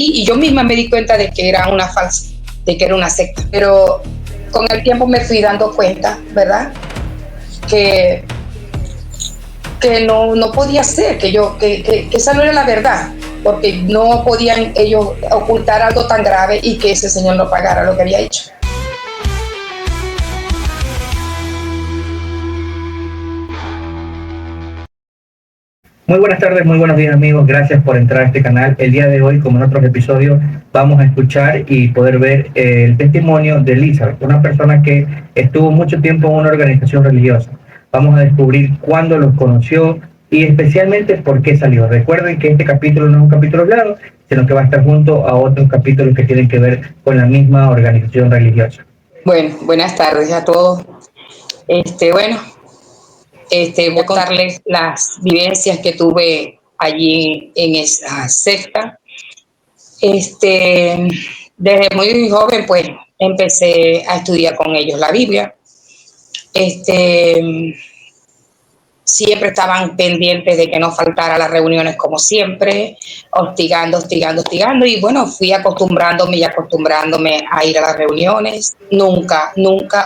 y yo misma me di cuenta de que era una falsa, de que era una secta. Pero con el tiempo me fui dando cuenta, ¿verdad? Que no podía ser, que esa no era la verdad, porque no podían ellos ocultar algo tan grave y que ese señor no pagara lo que había hecho. Muy buenas tardes, muy buenos días amigos, gracias por entrar a este canal. El día de hoy, como en otros episodios, vamos a escuchar y poder ver el testimonio de Elizabeth, una persona que estuvo mucho tiempo en una organización religiosa. Vamos a descubrir cuándo los conoció y especialmente por qué salió. Recuerden que este capítulo no es un capítulo hablado, sino que va a estar junto a otros capítulos que tienen que ver con la misma organización religiosa. Bueno, buenas tardes a todos. Voy a contarles las vivencias que tuve allí en esa secta. Desde muy joven, pues, empecé a estudiar con ellos la Biblia. Siempre estaban pendientes de que no faltara las reuniones como siempre, hostigando, y bueno, fui acostumbrándome a ir a las reuniones. Nunca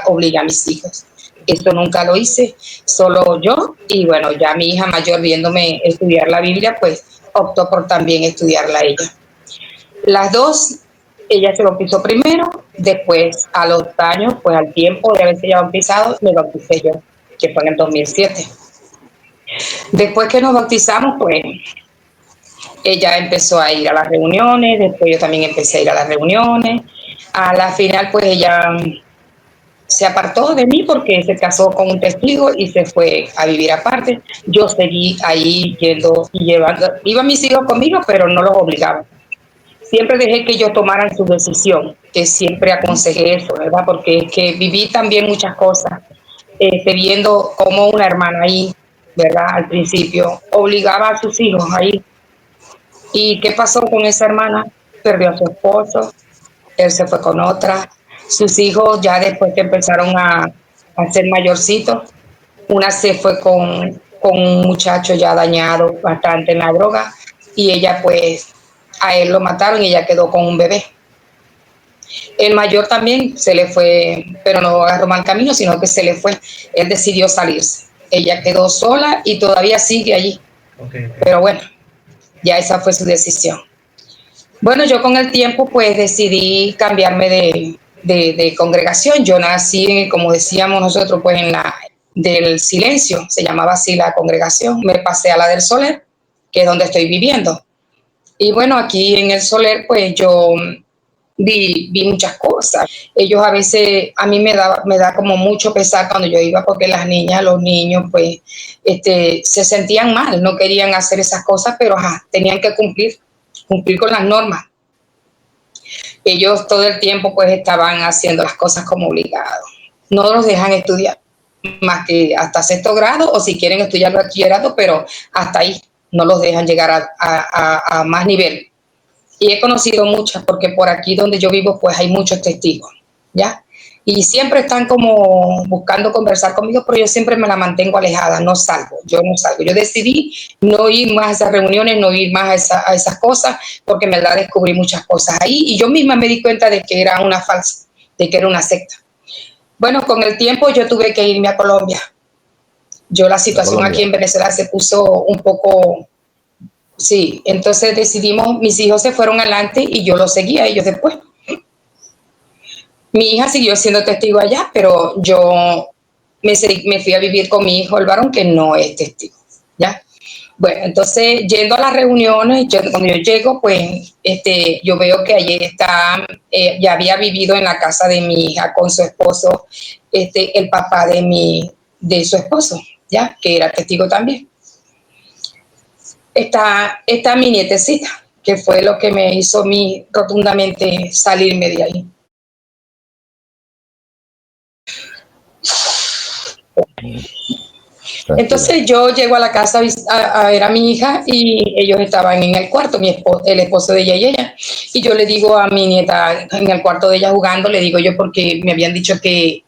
obligué a mis hijos. Esto nunca lo hice, solo yo, y bueno, ya mi hija mayor viéndome estudiar la Biblia, pues optó por también estudiarla ella. Las dos, ella se bautizó primero, después a los años, pues al tiempo de haberse ya bautizado, me bauticé yo, que fue en el 2007. Después que nos bautizamos, pues ella empezó a ir a las reuniones, después yo también empecé a ir a las reuniones. A la final, pues ella se apartó de mí porque se casó con un testigo y se fue a vivir aparte. Yo seguí ahí yendo y llevando, iba mis hijos conmigo, pero no los obligaba. Siempre dejé que ellos tomaran su decisión, que siempre aconsejé eso, ¿verdad? Porque es que viví también muchas cosas, viendo como una hermana ahí, ¿verdad? Al principio obligaba a sus hijos ahí. ¿Y qué pasó con esa hermana? Perdió a su esposo, él se fue con otra. Sus hijos ya después que empezaron a ser mayorcitos, una se fue con un muchacho ya dañado bastante en la droga y ella pues a él lo mataron y ella quedó con un bebé. El mayor también se le fue, pero no agarró mal camino, sino que se le fue. Él decidió salirse. Ella quedó sola y todavía sigue allí. Okay. Pero bueno, ya esa fue su decisión. Bueno, yo con el tiempo pues decidí cambiarme de congregación. Yo nací, como decíamos nosotros, pues en la del Silencio, se llamaba así la congregación. Me pasé a la del Soler, que es donde estoy viviendo. Y bueno, aquí en el Soler pues yo vi muchas cosas. Ellos a veces, a mí me da como mucho pesar cuando yo iba porque las niñas, los niños pues se sentían mal, no querían hacer esas cosas, pero tenían que cumplir con las normas. Ellos todo el tiempo pues estaban haciendo las cosas como obligados. No los dejan estudiar más que hasta 6º grado o si quieren estudiar bachillerato, pero hasta ahí no los dejan llegar a más nivel. Y he conocido muchas porque por aquí donde yo vivo pues hay muchos testigos, ¿ya? Y siempre están como buscando conversar conmigo, pero yo siempre me la mantengo alejada, no salgo. Yo decidí no ir más a esas reuniones, no ir más a esas cosas, porque en verdad descubrí muchas cosas ahí y yo misma me di cuenta de que era una falsa, de que era una secta. Bueno, con el tiempo yo tuve que irme a Colombia. La situación aquí en Venezuela se puso un poco... Sí, entonces decidimos, mis hijos se fueron adelante y yo los seguí a ellos después. Mi hija siguió siendo testigo allá, pero yo me fui a vivir con mi hijo, el varón, que no es testigo, ¿ya? Bueno, entonces, yendo a las reuniones, cuando yo llego, pues, yo veo que allí está, ya había vivido en la casa de mi hija con su esposo, el papá de su esposo, ¿ya? Que era testigo también. Está mi nietecita, que fue lo que me hizo a mí rotundamente salirme de ahí. Entonces yo llego a la casa a ver a mi hija y ellos estaban en el cuarto, el esposo de ella y ella. Y yo le digo a mi nieta en el cuarto de ella jugando, le digo yo porque me habían dicho que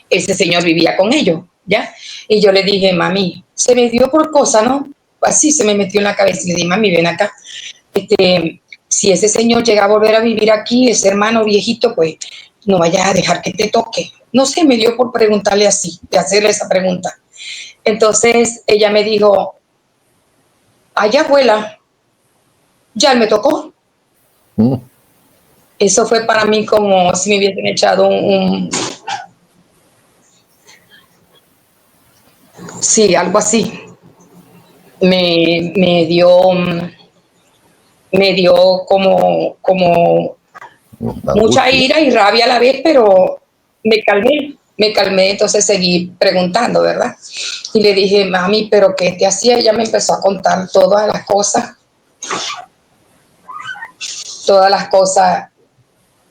ese señor vivía con ellos, ¿ya? Y yo le dije, mami, se me dio por cosa, ¿no? Así se me metió en la cabeza y le dije, mami, ven acá. si ese señor llega a volver a vivir aquí, ese hermano viejito, pues no vayas a dejar que te toque. No sé, me dio por preguntarle así, de hacerle esa pregunta. Entonces ella me dijo, ay abuela, ya me tocó. Eso fue para mí como si me hubiesen echado sí, algo así. Me, me dio, me dio como mucha ira y rabia a la vez, pero me calmé, entonces seguí preguntando, ¿verdad? Y le dije, mami, ¿pero qué te hacía? Ella me empezó a contar todas las cosas,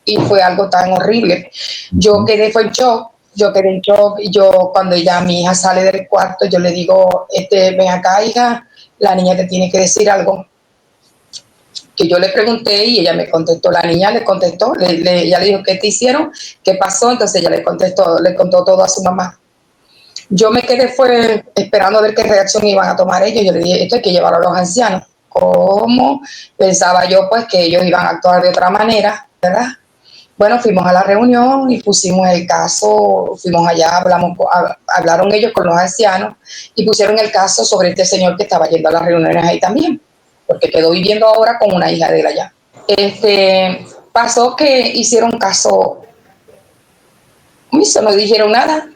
y fue algo tan horrible. Fue en shock, yo quedé en shock, y yo cuando ya mi hija sale del cuarto, yo le digo, ven acá, hija, la niña te tiene que decir algo. Que yo le pregunté y ella me contestó, la niña le contestó, ella le dijo, ¿qué te hicieron? ¿Qué pasó? Entonces ella le contó todo a su mamá. Yo me quedé esperando a ver qué reacción iban a tomar ellos. Yo le dije, esto hay que llevarlo a los ancianos. ¿Cómo? Pensaba yo pues que ellos iban a actuar de otra manera, ¿verdad? Bueno, fuimos a la reunión y pusimos el caso, fuimos allá, hablaron ellos con los ancianos y pusieron el caso sobre este señor que estaba yendo a las reuniones ahí también, porque quedó viviendo ahora con una hija de él allá. Pasó que hicieron caso omiso, no dijeron nada.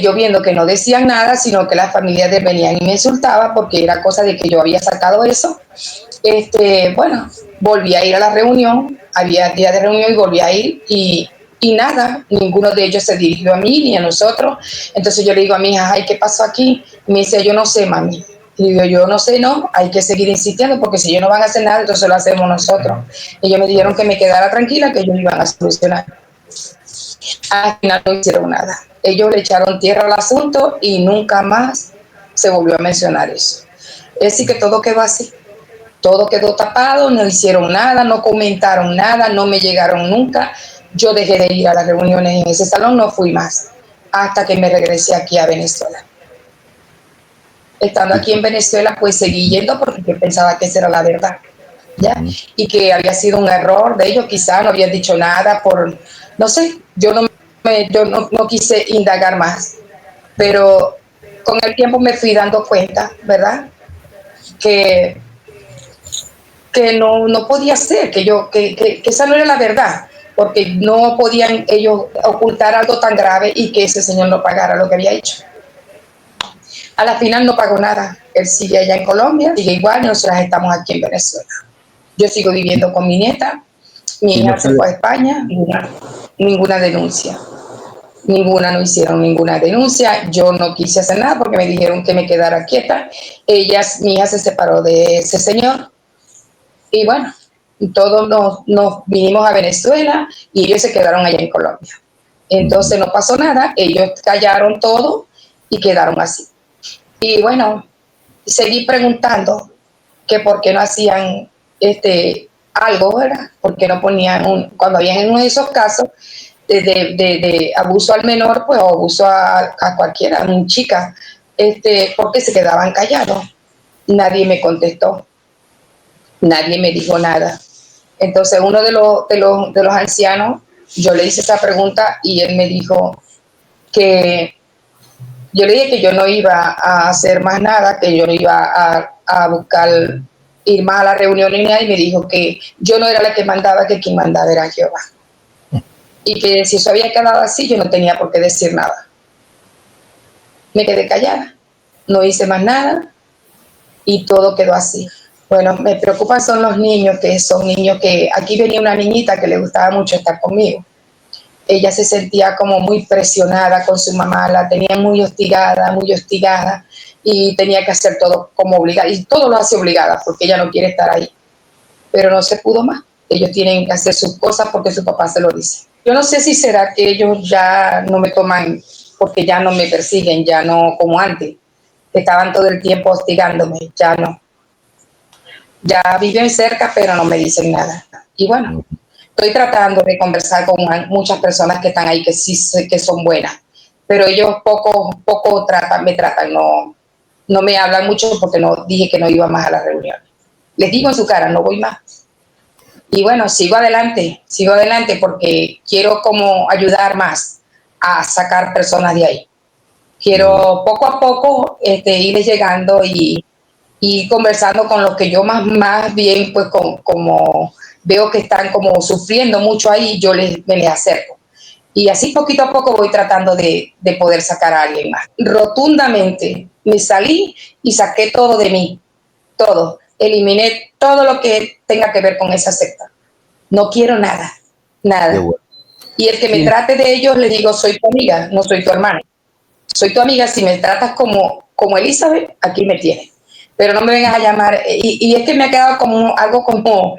Yo viendo que no decían nada, sino que las familias de venían y me insultaban porque era cosa de que yo había sacado eso. Bueno, volví a ir a la reunión, había día de reunión y volví a ir y nada, ninguno de ellos se dirigió a mí ni a nosotros. Entonces yo le digo a mi hija, ay, ¿qué pasó aquí? Y me dice, yo no sé, mami. Y digo, yo no sé, no, hay que seguir insistiendo porque si ellos no van a hacer nada, entonces lo hacemos nosotros. Ellos me dijeron que me quedara tranquila, que ellos iban a solucionar. Al final no hicieron nada. Ellos le echaron tierra al asunto y nunca más se volvió a mencionar eso. Es decir, que todo quedó así. Todo quedó tapado, no hicieron nada, no comentaron nada, no me llegaron nunca. Yo dejé de ir a las reuniones en ese salón, no fui más, hasta que me regresé aquí a Venezuela. Estando aquí en Venezuela, pues seguí yendo porque yo pensaba que esa era la verdad, ¿ya? Y que había sido un error de ellos, quizá no habían dicho nada no sé, yo no quise indagar más, pero con el tiempo me fui dando cuenta, ¿verdad? Que no podía ser, que esa no era la verdad, porque no podían ellos ocultar algo tan grave y que ese señor no pagara lo que había hecho. A la final no pagó nada, él sigue allá en Colombia, sigue igual, nosotras estamos aquí en Venezuela. Yo sigo viviendo con mi nieta, mi hija se fue a España, ninguna denuncia. No hicieron ninguna denuncia, yo no quise hacer nada porque me dijeron que me quedara quieta. Mi hija se separó de ese señor y bueno, todos nos vinimos a Venezuela y ellos se quedaron allá en Colombia. Entonces no pasó nada, ellos callaron todo y quedaron así. Y bueno, seguí preguntando que por qué no hacían algo, ¿verdad? ¿Por qué no ponían, cuando habían uno de esos casos de abuso al menor, pues, o abuso a cualquiera, a una chica, ¿por qué se quedaban callados? Nadie me contestó, nadie me dijo nada. Entonces uno de los ancianos, yo le hice esa pregunta y él me dijo que yo le dije que yo no iba a hacer más nada, que yo no iba a buscar ir más a la reunión ni nada, y me dijo que yo no era la que mandaba, que quien mandaba era Jehová. Y que si eso había quedado así, yo no tenía por qué decir nada. Me quedé callada, no hice más nada y todo quedó así. Bueno, me preocupan son los niños, que son niños que... Aquí venía una niñita que le gustaba mucho estar conmigo. Ella se sentía como muy presionada con su mamá, la tenía muy hostigada y tenía que hacer todo como obligada, y todo lo hace obligada porque ella no quiere estar ahí, pero no se pudo más. Ellos tienen que hacer sus cosas porque su papá se lo dice. Yo no sé si será que ellos ya no me toman porque ya no me persiguen, ya no como antes, que estaban todo el tiempo hostigándome, ya no. Ya viven cerca, pero no me dicen nada. Y bueno, estoy tratando de conversar con muchas personas que están ahí, que sí sé que son buenas, pero ellos poco me tratan, no me hablan mucho porque no dije que no iba más a las reuniones. Les digo en su cara, no voy más. Y bueno, sigo adelante porque quiero como ayudar más a sacar personas de ahí. Quiero poco a poco ir llegando y conversando con los que yo más bien, pues como veo que están como sufriendo mucho ahí, yo me les acerco. Y así poquito a poco voy tratando de poder sacar a alguien más. Rotundamente me salí y saqué todo de mí, todo. Eliminé todo lo que tenga que ver con esa secta. No quiero nada, nada. Bueno. Y el que me trate de ellos, le digo, soy tu amiga, no soy tu hermana. Soy tu amiga, si me tratas como Elizabeth, aquí me tienes. Pero no me vengas a llamar. Y es que me ha quedado como algo como,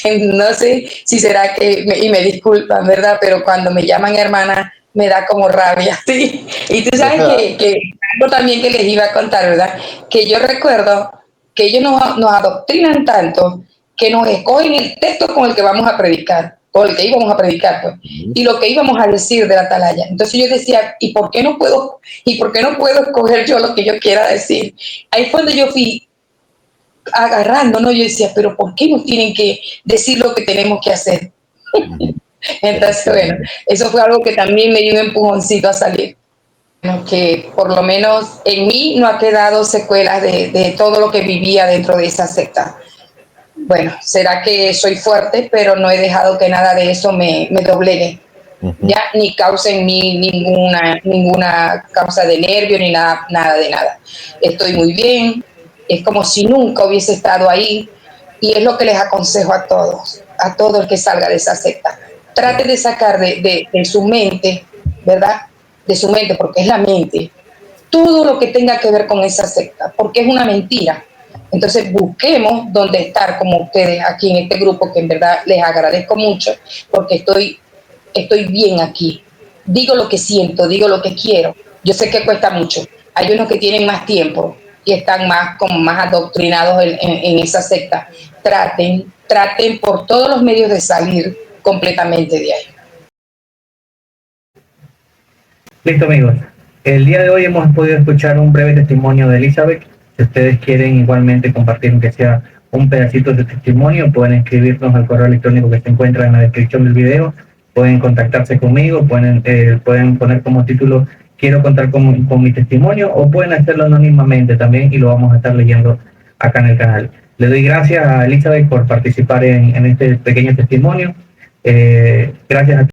no sé si será que, y me disculpan, ¿verdad? Pero cuando me llaman hermana, me da como rabia, ¿sí? Y tú sabes que algo también que les iba a contar, ¿verdad? Que yo recuerdo que ellos nos adoctrinan tanto que nos escogen el texto con el que vamos a predicar, con el que íbamos a predicar, pues, y lo que íbamos a decir de la atalaya. Entonces yo decía, ¿y por qué no puedo escoger yo lo que yo quiera decir? Ahí fue donde yo fui agarrando, ¿no? Yo decía, pero ¿por qué nos tienen que decir lo que tenemos que hacer? Entonces, bueno, eso fue algo que también me dio un empujoncito a salir. Que por lo menos en mí no ha quedado secuelas de todo lo que vivía dentro de esa secta. Bueno, será que soy fuerte, pero no he dejado que nada de eso me doblegue. Ya ni cause en mí ninguna causa de nervio ni nada de nada. Estoy muy bien, es como si nunca hubiese estado ahí y es lo que les aconsejo a todo el que salga de esa secta. Trate de sacar de su mente, ¿verdad? De su mente, porque es la mente, todo lo que tenga que ver con esa secta, porque es una mentira. Entonces busquemos dónde estar como ustedes aquí en este grupo, que en verdad les agradezco mucho, porque estoy bien aquí. Digo lo que siento, digo lo que quiero. Yo sé que cuesta mucho. Hay unos que tienen más tiempo y están como más adoctrinados en esa secta. Traten por todos los medios de salir completamente de ahí. Listo, amigos. El día de hoy hemos podido escuchar un breve testimonio de Elizabeth. Si ustedes quieren igualmente compartir, aunque sea un pedacito de testimonio, pueden escribirnos al correo electrónico que se encuentra en la descripción del video. Pueden contactarse conmigo, pueden poner como título "Quiero contar con mi testimonio", o pueden hacerlo anónimamente también y lo vamos a estar leyendo acá en el canal. Le doy gracias a Elizabeth por participar en este pequeño testimonio. Gracias a